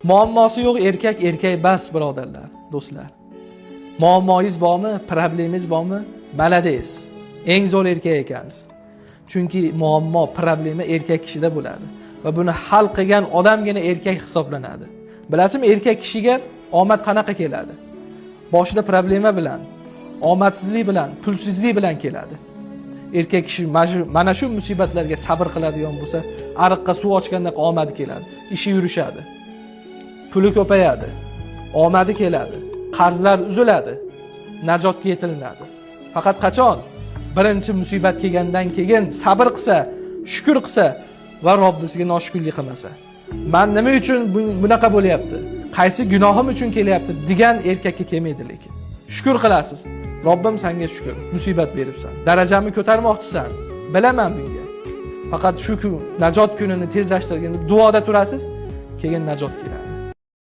Muammosi yo'q erkak bas, birodarlar, do'stlar. Muammoyingiz bormi, problemingiz bormi? Malades. Eng zo'r erkak ekansiz. Chunki muammo, problema erkak kishida bo'ladi va buni hal qilgan odamgina erkak hisoblanadi. Bilasizmi, erkak kishiga omad qanaqa keladi? Boshida problema bilan, omadsizlik bilan, pulsizlik bilan keladi. Erkak kishi mana shu musibatlarga sabr qiladigan bo'lsa, ariqqa suv ochgandek omadi keladi. Ishi yurishadi. Puli ko'payadi. Omadi keladi. Qarzlar uziladi. Najotga yetilinadi. Faqat qachon birinchi musibat kelgandan keyin sabr qilsa, shukr qilsa va Robbisiga noshukrlik qilmasa. Men nima uchun bunaqa bo'lyapti? Qaysi gunohim uchun kelyapti degan erkakka kelmaydi lekin. Shukr qilasiz. Robbim senga shukr. Musibat beribsan. Darajamni ko'tarmoqchisan. Bilaman bunga. Faqat shu kun najot kunini tezlashtirganda duoda turasiz, keyin najot keladi.